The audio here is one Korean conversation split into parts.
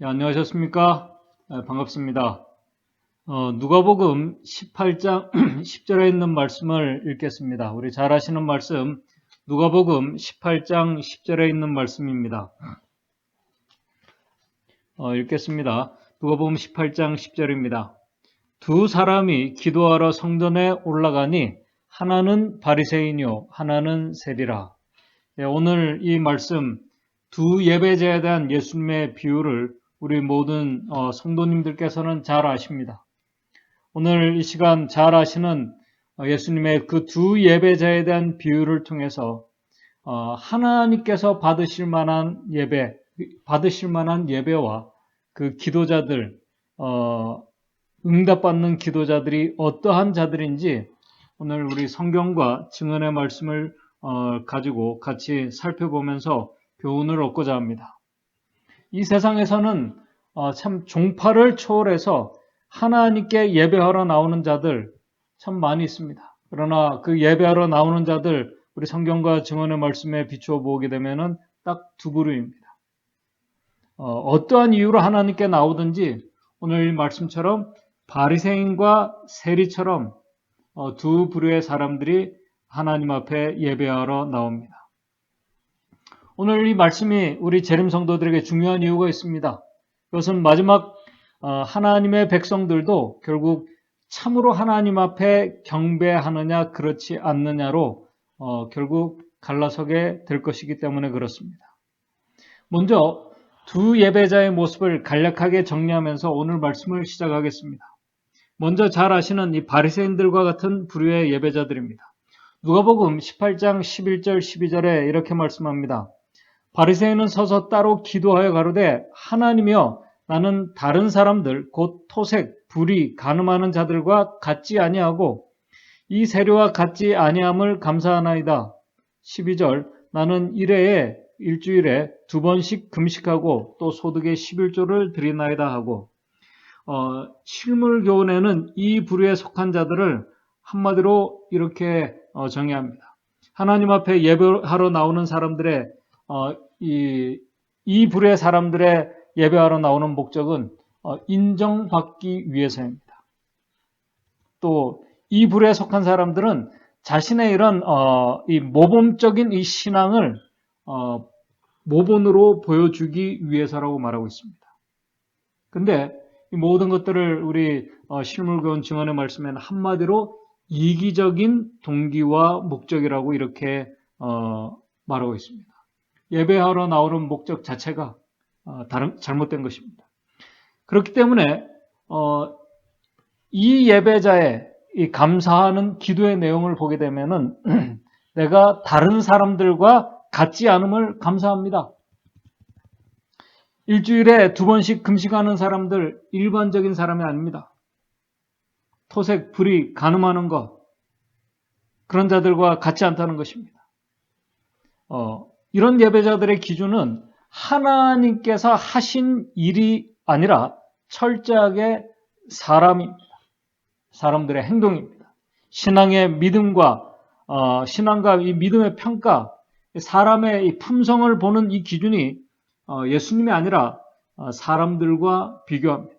네, 안녕하셨습니까? 반갑습니다. 누가복음 18장 10절에 있는 말씀을 읽겠습니다. 우리 잘 아시는 말씀, 누가복음 18장 10절에 있는 말씀입니다. 읽겠습니다. 누가복음 18장 10절입니다. 두 사람이 기도하러 성전에 올라가니 하나는 바리새인이요 하나는 세리라. 오늘 이 말씀 두 예배자에 대한 예수님의 비유를 우리 모든 성도님들께서는 잘 아십니다. 오늘 이 시간 잘 아시는 예수님의 그 두 예배자에 대한 비유를 통해서 하나님께서 받으실 만한 예배와 그 기도자들, 응답받는 기도자들이 어떠한 자들인지 오늘 우리 성경과 증언의 말씀을 가지고 같이 살펴보면서 교훈을 얻고자 합니다. 이 세상에서는 참 종파를 초월해서 하나님께 예배하러 나오는 자들 참 많이 있습니다. 그러나 그 예배하러 나오는 자들 우리 성경과 증언의 말씀에 비추어 보게 되면은 딱 두 그룹입니다. 어떠한 이유로 하나님께 나오든지 오늘 이 말씀처럼 바리새인과 세리처럼 두 부류의 사람들이 하나님 앞에 예배하러 나옵니다. 오늘 이 말씀이 우리 재림 성도들에게 중요한 이유가 있습니다. 그것은 마지막 하나님의 백성들도 결국 참으로 하나님 앞에 경배하느냐 그렇지 않느냐로 결국 갈라서게 될 것이기 때문에 그렇습니다. 먼저 두 예배자의 모습을 간략하게 정리하면서 오늘 말씀을 시작하겠습니다. 먼저 잘 아시는 이 바리새인들과 같은 부류의 예배자들입니다. 누가복음 18장 11절 12절에 이렇게 말씀합니다. 바리새인은 서서 따로 기도하여 가로되 하나님이여 나는 다른 사람들 곧 토색, 불의, 간음하는 자들과 같지 아니하고 이 세류와 같지 아니함을 감사하나이다. 12절 나는 일주일에 2번씩 금식하고 또 소득의 11조를 드리나이다 하고 실물교훈에는 이 부류에 속한 자들을 한마디로 이렇게 정의합니다. 하나님 앞에 예배하러 나오는 사람들의 이 부류의 사람들의 예배하러 나오는 목적은 인정받기 위해서입니다. 또 이 부류에 속한 사람들은 자신의 이런 이 모범적인 이 신앙을 모본으로 보여주기 위해서라고 말하고 있습니다. 근데 이 모든 것들을 우리 실물교훈 증언의 말씀에는 한마디로 이기적인 동기와 목적이라고 이렇게 말하고 있습니다. 예배하러 나오는 목적 자체가 잘못된 것입니다. 그렇기 때문에 이 예배자의 이 감사하는 기도의 내용을 보게 되면은 내가 다른 사람들과 같지 않음을 감사합니다. 일주일에 2번씩 금식하는 사람들 일반적인 사람이 아닙니다. 토색, 불의, 간음하는 것 그런 자들과 같지 않다는 것입니다. 이런 예배자들의 기준은 하나님께서 하신 일이 아니라 철저하게 사람들의 행동입니다. 신앙의 믿음과 이 믿음의 평가, 사람의 이 품성을 보는 이 기준이 예수님이 아니라 사람들과 비교합니다.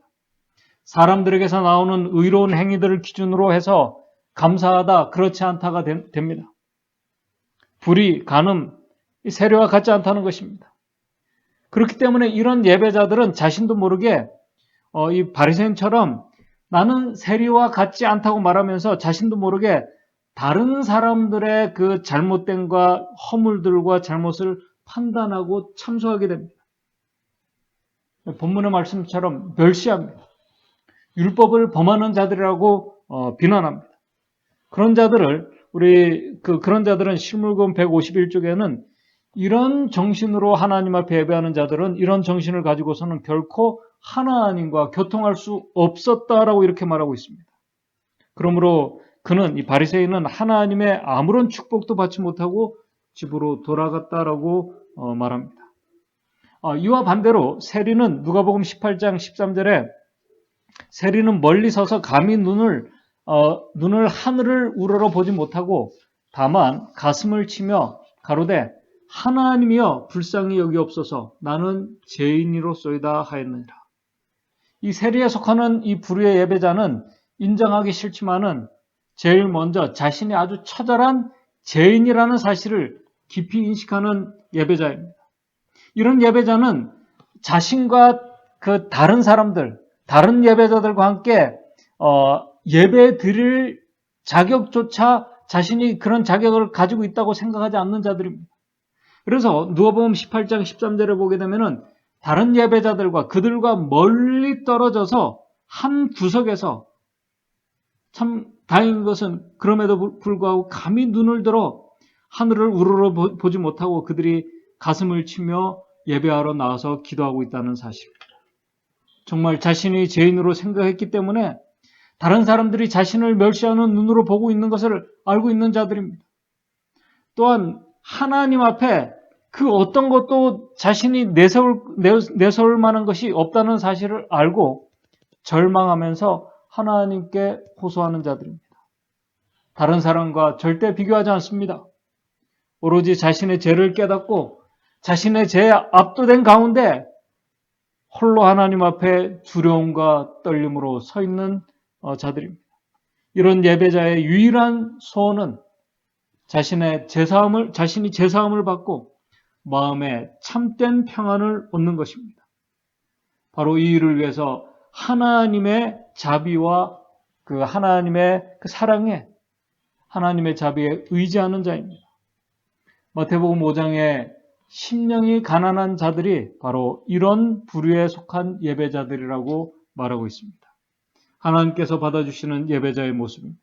사람들에게서 나오는 의로운 행위들을 기준으로 해서 감사하다, 그렇지 않다가 됩니다. 불의, 간음, 세례와 같지 않다는 것입니다. 그렇기 때문에 이런 예배자들은 자신도 모르게 이 바리새인처럼 나는 세리와 같지 않다고 말하면서 자신도 모르게 다른 사람들의 그 잘못됨과 허물들과 잘못을 판단하고 참소하게 됩니다. 본문의 말씀처럼 멸시합니다. 율법을 범하는 자들이라고 비난합니다. 그런 자들은 실물교훈 151쪽에는 이런 정신으로 하나님 앞에 예배하는 자들은 이런 정신을 가지고서는 결코 하나님과 교통할 수 없었다라고 이렇게 말하고 있습니다. 그러므로 이 바리새인은 하나님의 아무런 축복도 받지 못하고 집으로 돌아갔다라고 말합니다. 이와 반대로 세리는 누가복음 18장 13절에 세리는 멀리 서서 감히 눈을 하늘을 우러러 보지 못하고 다만 가슴을 치며 가로되 하나님이여 불쌍히 여기옵소서 나는 죄인이로소이다 하였느니라. 이 세리에 속하는 이 불의의 예배자는 인정하기 싫지만은 제일 먼저 자신이 아주 처절한 죄인이라는 사실을 깊이 인식하는 예배자입니다. 이런 예배자는 자신과 그 다른 사람들, 다른 예배자들과 함께 예배 드릴 자격조차 자신이 그런 자격을 가지고 있다고 생각하지 않는 자들입니다. 그래서 누가복음 18장 13절에 보게 되면은 다른 예배자들과 그들과 멀리 떨어져서 한 구석에서 참 다행인 것은 그럼에도 불구하고 감히 눈을 들어 하늘을 우러러 보지 못하고 그들이 가슴을 치며 예배하러 나와서 기도하고 있다는 사실입니다. 정말 자신이 죄인으로 생각했기 때문에 다른 사람들이 자신을 멸시하는 눈으로 보고 있는 것을 알고 있는 자들입니다. 또한 하나님 앞에 그 어떤 것도 자신이 내세울 만한 것이 없다는 사실을 알고 절망하면서 하나님께 호소하는 자들입니다. 다른 사람과 절대 비교하지 않습니다. 오로지 자신의 죄를 깨닫고 자신의 죄에 압도된 가운데 홀로 하나님 앞에 두려움과 떨림으로 서 있는 자들입니다. 이런 예배자의 유일한 소원은 자신이 제사함을 받고 마음에 참된 평안을 얻는 것입니다. 바로 이 일을 위해서 하나님의 자비와 그 하나님의 그 사랑에 하나님의 자비에 의지하는 자입니다. 마태복음 5장에 심령이 가난한 자들이 바로 이런 부류에 속한 예배자들이라고 말하고 있습니다. 하나님께서 받아주시는 예배자의 모습입니다.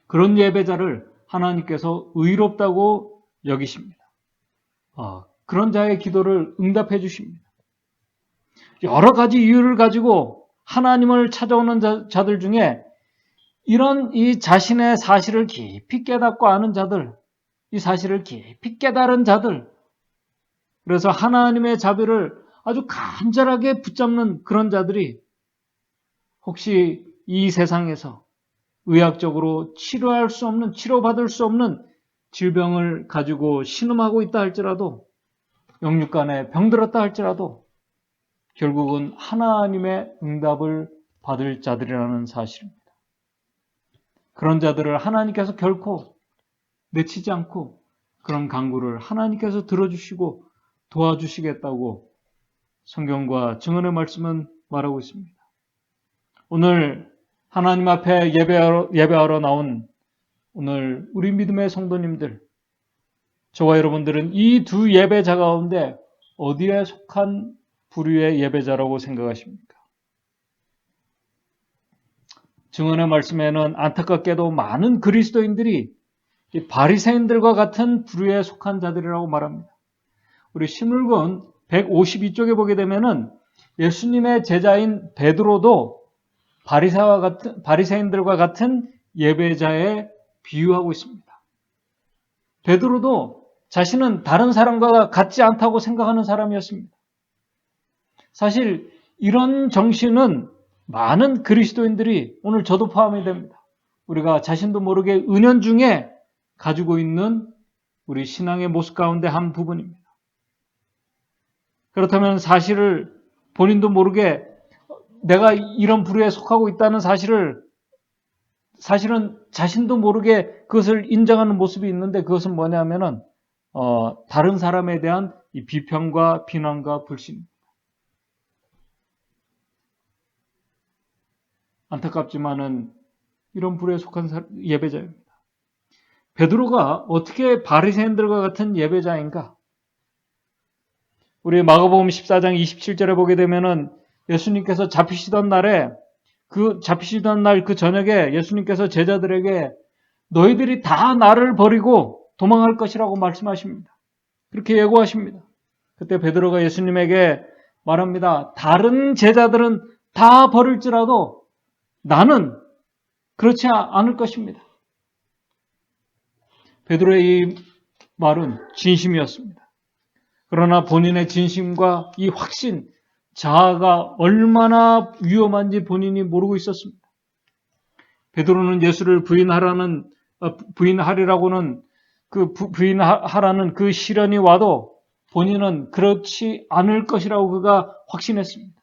그런 예배자를 하나님께서 의롭다고 여기십니다. 그런 자의 기도를 응답해 주십니다. 여러 가지 이유를 가지고 하나님을 찾아오는 자들 중에 이런 이 자신의 사실을 깊이 깨닫고 아는 자들, 이 사실을 깊이 깨달은 자들, 그래서 하나님의 자비를 아주 간절하게 붙잡는 그런 자들이 혹시 이 세상에서 의학적으로 치료받을 수 없는 질병을 가지고 신음하고 있다 할지라도 영육간에 병들었다 할지라도 결국은 하나님의 응답을 받을 자들이라는 사실입니다. 그런 자들을 하나님께서 결코 내치지 않고 그런 간구를 하나님께서 들어주시고 도와주시겠다고 성경과 증언의 말씀은 말하고 있습니다. 오늘 하나님 앞에 예배하러 나온 오늘 우리 믿음의 성도님들, 저와 여러분들은 이 두 예배자 가운데 어디에 속한 부류의 예배자라고 생각하십니까? 증언의 말씀에는 안타깝게도 많은 그리스도인들이 이 바리새인들과 같은 부류에 속한 자들이라고 말합니다. 우리 신물권 152쪽에 보게 되면은 예수님의 제자인 베드로도 바리새인들과 같은 예배자에 비유하고 있습니다. 베드로도 자신은 다른 사람과 같지 않다고 생각하는 사람이었습니다. 사실 이런 정신은 많은 그리스도인들이 오늘 저도 포함이 됩니다. 우리가 자신도 모르게 은연중에 가지고 있는 우리 신앙의 모습 가운데 한 부분입니다. 그렇다면 사실을 본인도 모르게 내가 이런 부류에 속하고 있다는 사실은 자신도 모르게 그것을 인정하는 모습이 있는데 그것은 뭐냐면은 다른 사람에 대한 이 비평과 비난과 불신. 안타깝지만은 이런 부류에 속한 예배자입니다. 베드로가 어떻게 바리새인들과 같은 예배자인가? 우리 마가복음 14장 27절에 보게 되면은 예수님께서 잡히시던 날 그 저녁에 예수님께서 제자들에게 너희들이 다 나를 버리고 도망할 것이라고 말씀하십니다. 그렇게 예고하십니다. 그때 베드로가 예수님에게 말합니다. 다른 제자들은 다 버릴지라도 나는 그렇지 않을 것입니다. 베드로의 이 말은 진심이었습니다. 그러나 본인의 진심과 이 확신, 자아가 얼마나 위험한지 본인이 모르고 있었습니다. 베드로는 예수를 부인하리라고는 그 부인하라는 그 시련이 와도 본인은 그렇지 않을 것이라고 그가 확신했습니다.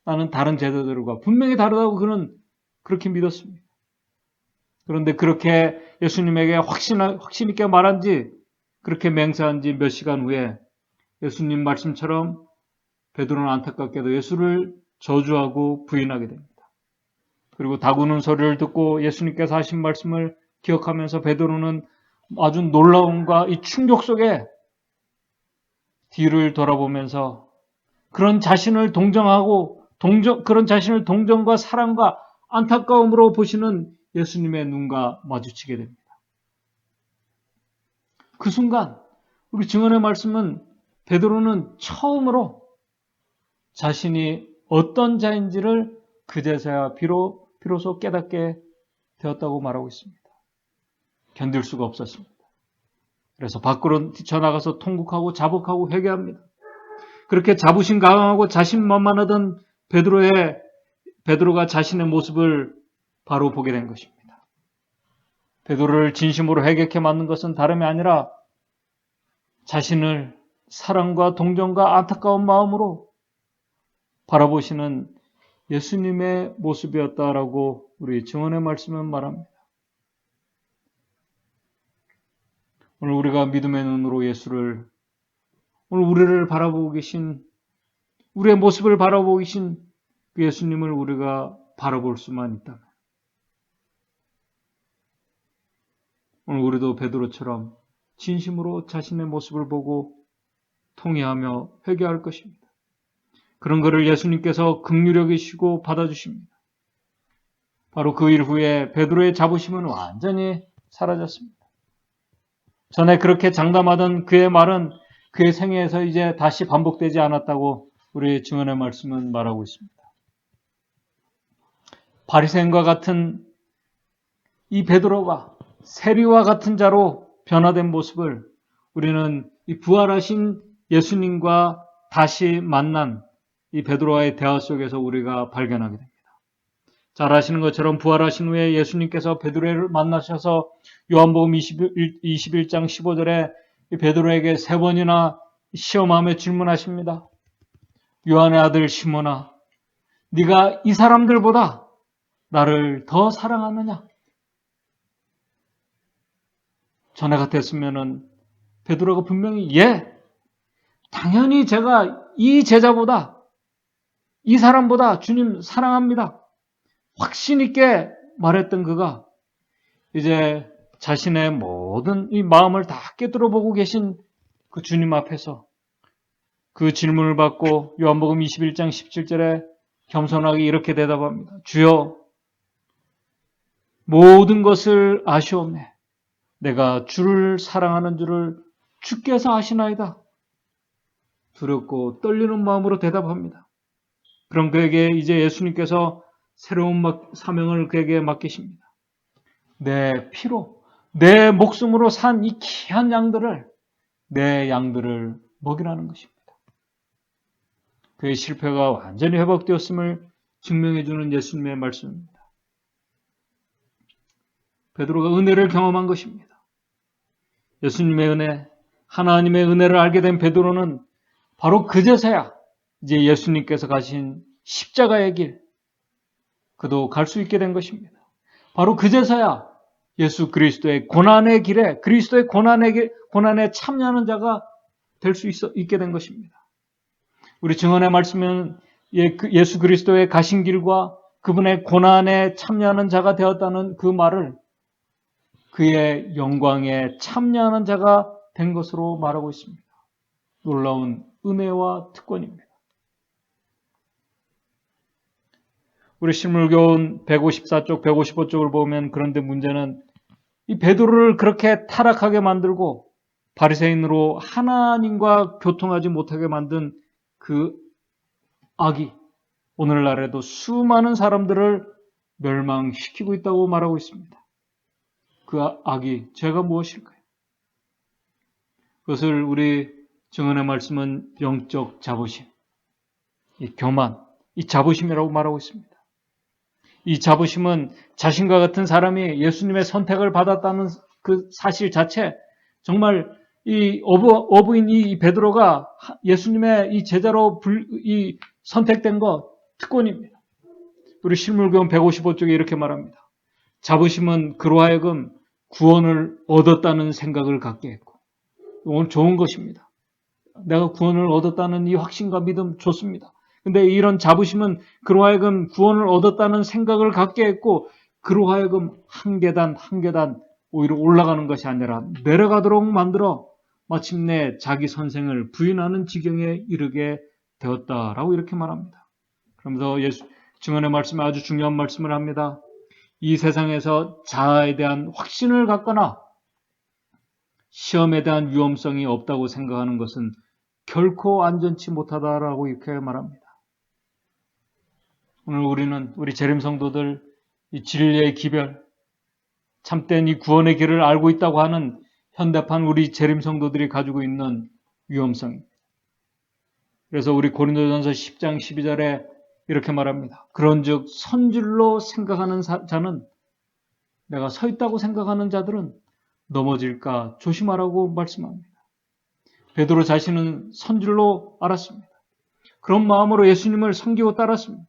나는 다른 제자들과 분명히 다르다고 그는 그렇게 믿었습니다. 그런데 그렇게 예수님에게 확신 있게 말한 지, 그렇게 맹세한 지 몇 시간 후에 예수님 말씀처럼 베드로는 안타깝게도 예수를 저주하고 부인하게 됩니다. 그리고 다구는 소리를 듣고 예수님께서 하신 말씀을 기억하면서 베드로는 아주 놀라움과 이 충격 속에 뒤를 돌아보면서 그런 자신을 그런 자신을 동정과 사랑과 안타까움으로 보시는 예수님의 눈과 마주치게 됩니다. 그 순간 우리 증언의 말씀은 베드로는 처음으로 자신이 어떤 자인지를 그제서야 비로소 깨닫게 되었다고 말하고 있습니다. 견딜 수가 없었습니다. 그래서 밖으로 뛰쳐나가서 통곡하고 자복하고 회개합니다. 그렇게 자부심 강하고 자신만만하던 베드로가 자신의 모습을 바로 보게 된 것입니다. 베드로를 진심으로 회개케 만든 것은 다름이 아니라 자신을 사랑과 동정과 안타까운 마음으로 바라보시는 예수님의 모습이었다라고 우리 증언의 말씀은 말합니다. 오늘 우리가 믿음의 눈으로 오늘 우리를 바라보고 계신, 우리의 모습을 바라보고 계신 그 예수님을 우리가 바라볼 수만 있다면 오늘 우리도 베드로처럼 진심으로 자신의 모습을 보고 통회하며 회개할 것입니다. 그런 것을 예수님께서 긍휼히 여기시고 받아주십니다. 바로 그 일 후에 베드로의 자부심은 완전히 사라졌습니다. 전에 그렇게 장담하던 그의 말은 그의 생애에서 이제 다시 반복되지 않았다고 우리 증언의 말씀은 말하고 있습니다. 바리새인과 같은 이 베드로가 세리와 같은 자로 변화된 모습을 우리는 이 부활하신 예수님과 다시 만난 이 베드로와의 대화 속에서 우리가 발견하게 됩니다. 잘 아시는 것처럼 부활하신 후에 예수님께서 베드로를 만나셔서 요한복음 21장 15절에 베드로에게 3번이나 시험하며 질문하십니다. 요한의 아들 시몬아, 네가 이 사람들보다 나를 더 사랑하느냐? 전에 같았으면은 베드로가 분명히 당연히 제가 이 제자보다, 이 사람보다 주님 사랑합니다. 확신 있게 말했던 그가 이제 자신의 모든 이 마음을 다 꿰뚫어 보고 계신 그 주님 앞에서 그 질문을 받고 요한복음 21장 17절에 겸손하게 이렇게 대답합니다. 주여, 모든 것을 아시옵네. 내가 주를 사랑하는 줄을 주께서 아시나이다. 두렵고 떨리는 마음으로 대답합니다. 그럼 그에게 이제 예수님께서 새로운 사명을 그에게 맡기십니다. 내 피로, 내 목숨으로 산 이 귀한 내 양들을 먹이라는 것입니다. 그의 실패가 완전히 회복되었음을 증명해주는 예수님의 말씀입니다. 베드로가 은혜를 경험한 것입니다. 예수님의 은혜, 하나님의 은혜를 알게 된 베드로는 바로 그제서야 이제 예수님께서 가신 십자가의 길, 그도 갈 수 있게 된 것입니다. 바로 그제서야 예수 그리스도의 고난의 길에, 그리스도의 고난에 참여하는 자가 될 수 있게 된 것입니다. 우리 증언의 말씀은 예수 그리스도의 가신 길과 그분의 고난에 참여하는 자가 되었다는 그 말을 그의 영광에 참여하는 자가 된 것으로 말하고 있습니다. 놀라운 은혜와 특권입니다. 우리 실물교훈 154쪽, 155쪽을 보면 그런데 문제는 이 베드로를 그렇게 타락하게 만들고 바리새인으로 하나님과 교통하지 못하게 만든 그 악이 오늘날에도 수많은 사람들을 멸망시키고 있다고 말하고 있습니다. 그 악이 죄가 무엇일까요? 그것을 우리 증언의 말씀은 영적 자부심, 이 교만, 이 자부심이라고 말하고 있습니다. 이 자부심은 자신과 같은 사람이 예수님의 선택을 받았다는 그 사실 자체, 정말 이 어부인 이 베드로가 예수님의 이 제자로 선택된 것 특권입니다. 우리 실물교훈 155쪽에 이렇게 말합니다. 자부심은 그로 하여금 구원을 얻었다는 생각을 갖게 했고, 오늘 좋은 것입니다. 내가 구원을 얻었다는 이 확신과 믿음 좋습니다. 근데 이런 자부심은 그로 하여금 구원을 얻었다는 생각을 갖게 했고, 그로 하여금 한 계단 한 계단 오히려 올라가는 것이 아니라 내려가도록 만들어 마침내 자기 선생을 부인하는 지경에 이르게 되었다라고 이렇게 말합니다. 그러면서 예수 증언의 말씀에 아주 중요한 말씀을 합니다. 이 세상에서 자아에 대한 확신을 갖거나 시험에 대한 위험성이 없다고 생각하는 것은 결코 안전치 못하다라고 이렇게 말합니다. 오늘 우리는 우리 재림 성도들 이 진리의 기별, 참된 이 구원의 길을 알고 있다고 하는 현대판 우리 재림 성도들이 가지고 있는 위험성입니다. 그래서 우리 고린도전서 10장 12절에 이렇게 말합니다. 그런즉 선줄로 생각하는 자는, 내가 서 있다고 생각하는 자들은 넘어질까 조심하라고 말씀합니다. 베드로 자신은 선줄로 알았습니다. 그런 마음으로 예수님을 섬기고 따랐습니다.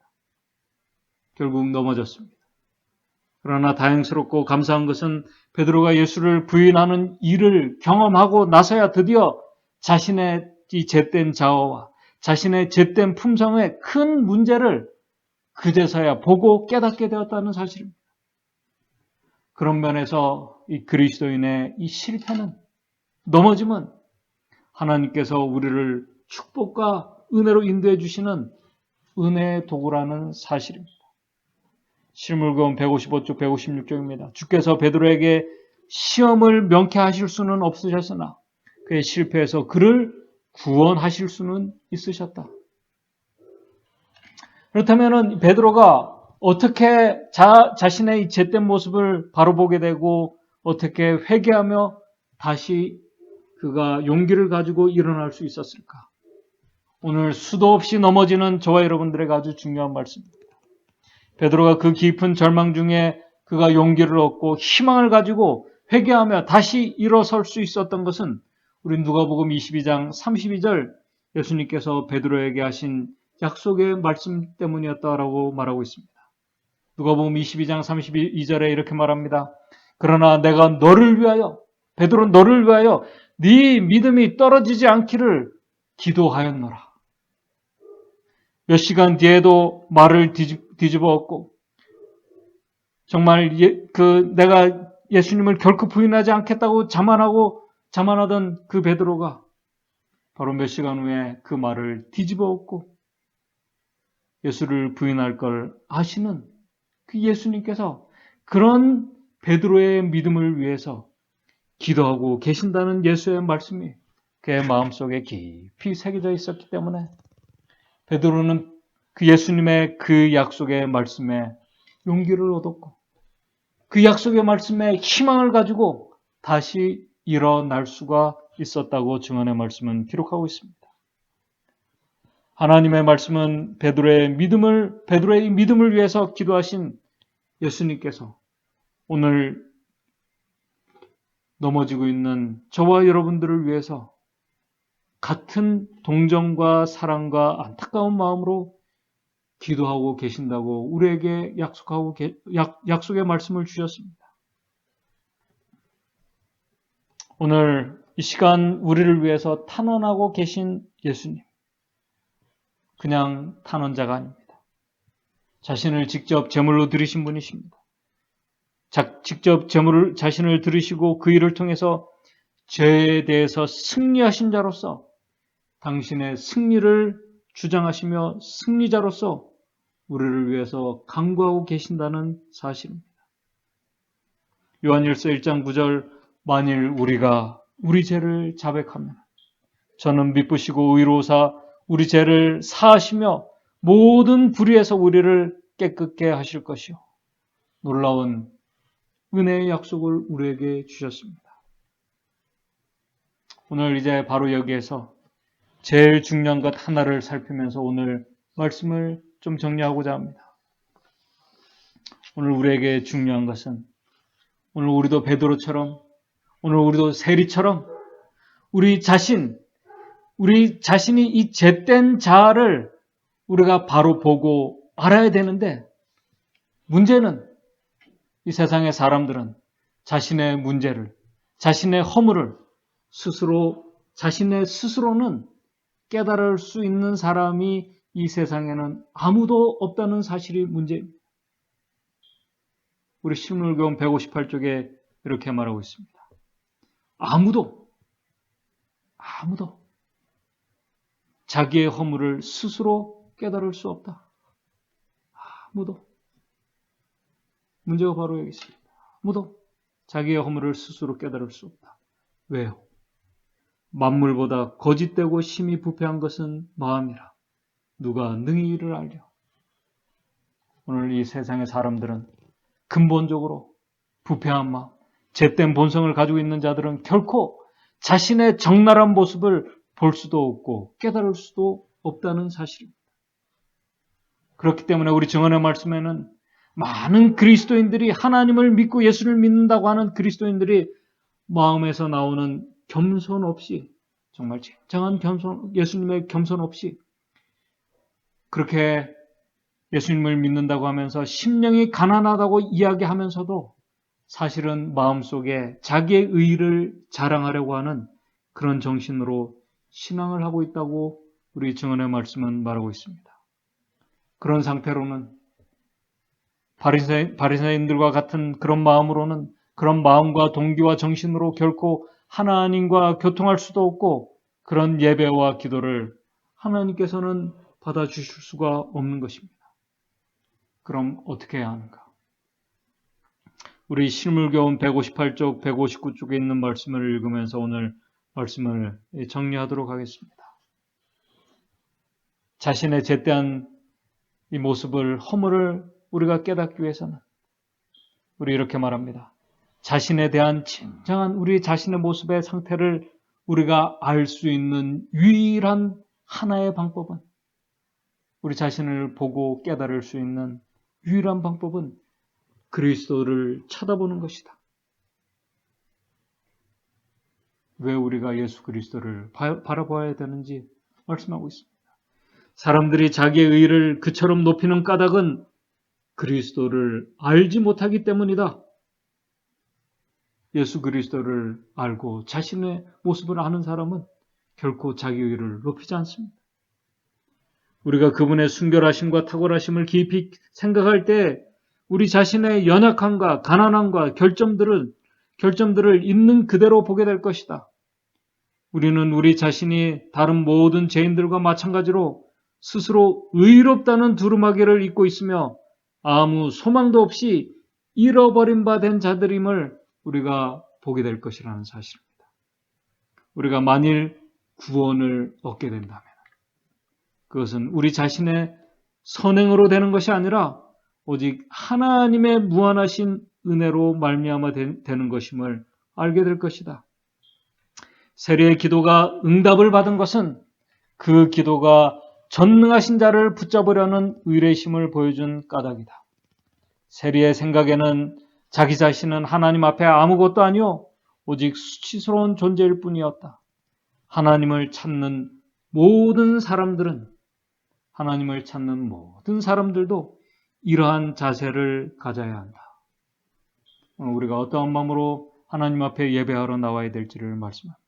결국 넘어졌습니다. 그러나 다행스럽고 감사한 것은 베드로가 예수를 부인하는 일을 경험하고 나서야 드디어 자신의 이 잿된 자아와 자신의 잿된 품성의 큰 문제를 그제서야 보고 깨닫게 되었다는 사실입니다. 그런 면에서 이 그리스도인의 이 실패는, 넘어짐은 하나님께서 우리를 축복과 은혜로 인도해 주시는 은혜의 도구라는 사실입니다. 실물교훈 155쪽 156쪽입니다. 주께서 베드로에게 시험을 명쾌하실 수는 없으셨으나 그의 실패에서 그를 구원하실 수는 있으셨다. 그렇다면 베드로가 어떻게 자신의 잿된 모습을 바로 보게 되고 어떻게 회개하며 다시 그가 용기를 가지고 일어날 수 있었을까? 오늘 수도 없이 넘어지는 저와 여러분들에게 아주 중요한 말씀입니다. 베드로가 그 깊은 절망 중에 그가 용기를 얻고 희망을 가지고 회개하며 다시 일어설 수 있었던 것은 우리 누가복음 22장 32절 예수님께서 베드로에게 하신 약속의 말씀 때문이었다라고 말하고 있습니다. 누가복음 22장 32절에 이렇게 말합니다. 그러나 내가 너를 위하여, 베드로 너를 위하여 네 믿음이 떨어지지 않기를 기도하였노라. 몇 시간 뒤에도 말을 뒤집어 엎고 정말 내가 예수님을 결코 부인하지 않겠다고 자만하던 그 베드로가 바로 몇 시간 후에 그 말을 뒤집어 엎고 예수를 부인할 걸 아시는 그 예수님께서 그런 베드로의 믿음을 위해서 기도하고 계신다는 예수의 말씀이 그의 마음속에 깊이 새겨져 있었기 때문에 베드로는 그 예수님의 그 약속의 말씀에 용기를 얻었고 그 약속의 말씀에 희망을 가지고 다시 일어날 수가 있었다고 증언의 말씀은 기록하고 있습니다. 하나님의 말씀은 베드로의 믿음을 위해서 기도하신 예수님께서 오늘 넘어지고 있는 저와 여러분들을 위해서 같은 동정과 사랑과 안타까운 마음으로 기도하고 계신다고 우리에게 약속의 말씀을 주셨습니다. 오늘 이 시간 우리를 위해서 탄원하고 계신 예수님, 그냥 탄원자가 아닙니다. 자신을 직접 제물로 드리신 분이십니다. 직접 자신을 들으시고 그 일을 통해서 죄에 대해서 승리하신 자로서 당신의 승리를 주장하시며 승리자로서 우리를 위해서 간구하고 계신다는 사실입니다. 요한일서 1장 9절 만일 우리가 우리 죄를 자백하면 저는 미쁘시고 의로우사 우리 죄를 사하시며 모든 불의에서 우리를 깨끗게 하실 것이요. 놀라운 은혜의 약속을 우리에게 주셨습니다. 오늘 이제 바로 여기에서 제일 중요한 것 하나를 살피면서 오늘 말씀을 좀 정리하고자 합니다. 오늘 우리에게 중요한 것은 오늘 우리도 베드로처럼 오늘 우리도 세리처럼 우리 자신이 이 잿된 자아를 우리가 바로 보고 알아야 되는데, 문제는 이 세상의 사람들은 자신의 문제를, 자신의 허물을 자신의 스스로는 깨달을 수 있는 사람이 이 세상에는 아무도 없다는 사실이 문제입니다. 우리 신물교훈 158쪽에 이렇게 말하고 있습니다. 아무도 자기의 허물을 스스로 깨달을 수 없다. 아무도. 문제가 바로 여기 있습니다. 아무도 자기의 허물을 스스로 깨달을 수 없다. 왜요? 만물보다 거짓되고 심히 부패한 것은 마음이라. 누가 능히 이를 알려. 오늘 이 세상의 사람들은 근본적으로 부패한 마음, 잿된 본성을 가지고 있는 자들은 결코 자신의 적나라한 모습을 볼 수도 없고 깨달을 수도 없다는 사실입니다. 그렇기 때문에 우리 증언의 말씀에는 많은 그리스도인들이, 하나님을 믿고 예수를 믿는다고 하는 그리스도인들이 마음에서 나오는 겸손 없이, 정말 진정한 예수님의 겸손 없이 그렇게 예수님을 믿는다고 하면서 심령이 가난하다고 이야기하면서도 사실은 마음속에 자기의 의의를 자랑하려고 하는 그런 정신으로 신앙을 하고 있다고 우리 증언의 말씀은 말하고 있습니다. 그런 상태로는 바리새인들과 같은 그런 마음으로는, 그런 마음과 동기와 정신으로 결코 하나님과 교통할 수도 없고, 그런 예배와 기도를 하나님께서는 받아주실 수가 없는 것입니다. 그럼 어떻게 해야 하는가? 우리 신물교훈 158쪽, 159쪽에 있는 말씀을 읽으면서 오늘 말씀을 정리하도록 하겠습니다. 자신의 잿대한 이 모습을, 허물을 우리가 깨닫기 위해서는 우리 이렇게 말합니다. 자신에 대한 진정한 우리 자신의 모습의 상태를 우리가 알 수 있는 유일한 하나의 방법은, 우리 자신을 보고 깨달을 수 있는 유일한 방법은 그리스도를 쳐다보는 것이다. 왜 우리가 예수 그리스도를 바라봐야 되는지 말씀하고 있습니다. 사람들이 자기의 의의를 그처럼 높이는 까닭은 그리스도를 알지 못하기 때문이다. 예수 그리스도를 알고 자신의 모습을 아는 사람은 결코 자기 의의를 높이지 않습니다. 우리가 그분의 순결하심과 탁월하심을 깊이 생각할 때 우리 자신의 연약함과 가난함과 결점들을 있는 그대로 보게 될 것이다. 우리는 우리 자신이 다른 모든 죄인들과 마찬가지로 스스로 의롭다는 두루마기를 입고 있으며 아무 소망도 없이 잃어버린 바 된 자들임을 우리가 보게 될 것이라는 사실입니다. 우리가 만일 구원을 얻게 된다면 그것은 우리 자신의 선행으로 되는 것이 아니라 오직 하나님의 무한하신 은혜로 말미암아 되는 것임을 알게 될 것이다. 세리의 기도가 응답을 받은 것은 그 기도가 전능하신 자를 붙잡으려는 의뢰심을 보여준 까닭이다. 세리의 생각에는 자기 자신은 하나님 앞에 아무것도 아니요 오직 수치스러운 존재일 뿐이었다. 하나님을 찾는 모든 사람들도 이러한 자세를 가져야 한다. 오늘 우리가 어떠한 마음으로 하나님 앞에 예배하러 나와야 될지를 말씀합니다.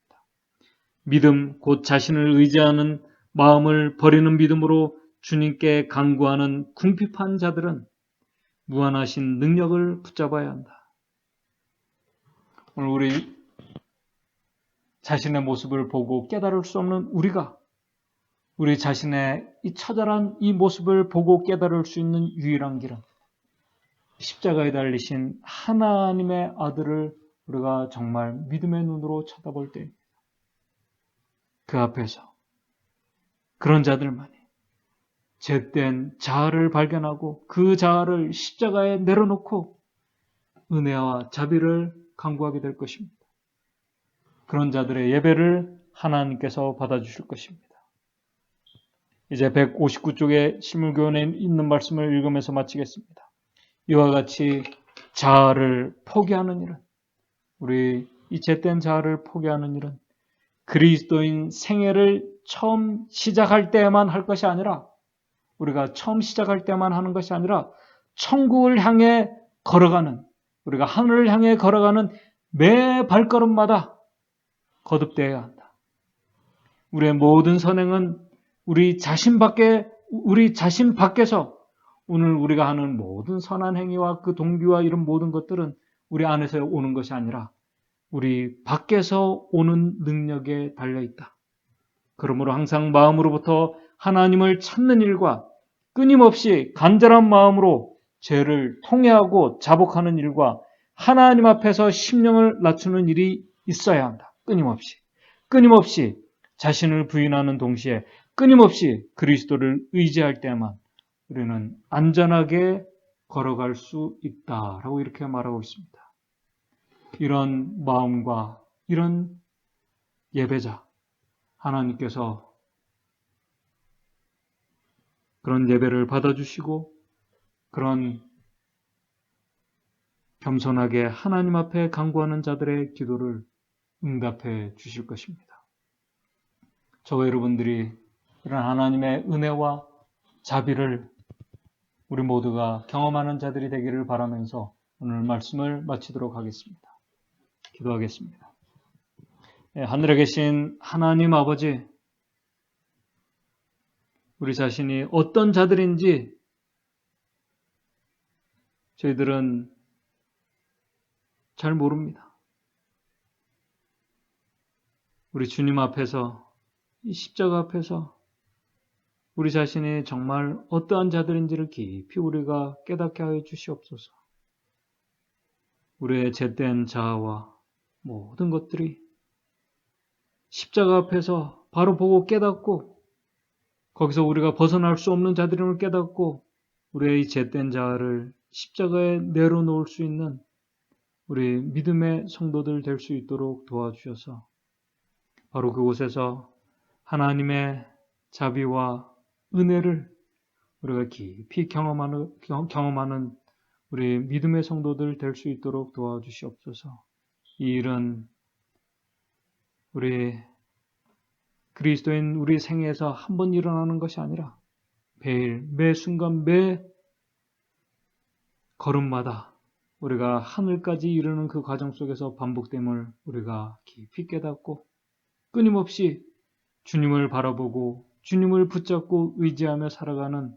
믿음, 곧 자신을 의지하는 마음을 버리는 믿음으로 주님께 간구하는 궁핍한 자들은 무한하신 능력을 붙잡아야 한다. 오늘 우리 자신의 모습을 보고 깨달을 수 없는 우리 자신의 이 처절한 이 모습을 보고 깨달을 수 있는 유일한 길은 십자가에 달리신 하나님의 아들을 우리가 정말 믿음의 눈으로 쳐다볼 때 그 앞에서 그런 자들만이 잿된 자아를 발견하고 그 자아를 십자가에 내려놓고 은혜와 자비를 간구하게 될 것입니다. 그런 자들의 예배를 하나님께서 받아주실 것입니다. 이제 159쪽의 신물교훈에 있는 말씀을 읽으면서 마치겠습니다. 이와 같이 자아를 포기하는 일은 우리 이 잿된 자아를 포기하는 일은 그리스도인 생애를 처음 시작할 때만 할 것이 아니라, 우리가 처음 시작할 때만 하는 것이 아니라 천국을 향해 걸어가는, 우리가 하늘을 향해 걸어가는 매 발걸음마다 거듭되어야 한다. 우리의 모든 선행은 우리 자신 밖에서 오늘 우리가 하는 모든 선한 행위와 그 동기와 이런 모든 것들은 우리 안에서 오는 것이 아니라 우리 밖에서 오는 능력에 달려있다. 그러므로 항상 마음으로부터 하나님을 찾는 일과 끊임없이 간절한 마음으로 죄를 통회하고 자복하는 일과 하나님 앞에서 심령을 낮추는 일이 있어야 한다. 끊임없이 자신을 부인하는 동시에 끊임없이 그리스도를 의지할 때만 우리는 안전하게 걸어갈 수 있다라고 이렇게 말하고 있습니다. 이런 마음과 이런 예배자, 하나님께서 그런 예배를 받아주시고 그런 겸손하게 하나님 앞에 간구하는 자들의 기도를 응답해 주실 것입니다. 저와 여러분들이 이런 하나님의 은혜와 자비를 우리 모두가 경험하는 자들이 되기를 바라면서 오늘 말씀을 마치도록 하겠습니다. 기도하겠습니다. 하늘에 계신 하나님 아버지, 우리 자신이 어떤 자들인지 저희들은 잘 모릅니다. 우리 주님 앞에서, 이 십자가 앞에서 우리 자신이 정말 어떠한 자들인지를 깊이 우리가 깨닫게 하여 주시옵소서. 우리의 잿된 자아와 모든 것들이 십자가 앞에서 바로 보고 깨닫고 거기서 우리가 벗어날 수 없는 자들임을 깨닫고 우리의 이 잿된 자아를 십자가에 내려놓을 수 있는 우리 믿음의 성도들 될 수 있도록 도와주셔서 바로 그곳에서 하나님의 자비와 은혜를 우리가 깊이 경험하는 우리 믿음의 성도들 될 수 있도록 도와주시옵소서. 이 일은 우리 그리스도인 우리 생애에서 한 번 일어나는 것이 아니라 매일, 매 순간, 매 걸음마다 우리가 하늘까지 이르는 그 과정 속에서 반복됨을 우리가 깊이 깨닫고 끊임없이 주님을 바라보고 주님을 붙잡고 의지하며 살아가는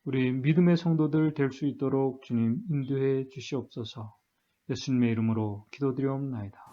우리 믿음의 성도들 될 수 있도록 주님 인도해 주시옵소서. 예수님의 이름으로 기도드리옵나이다.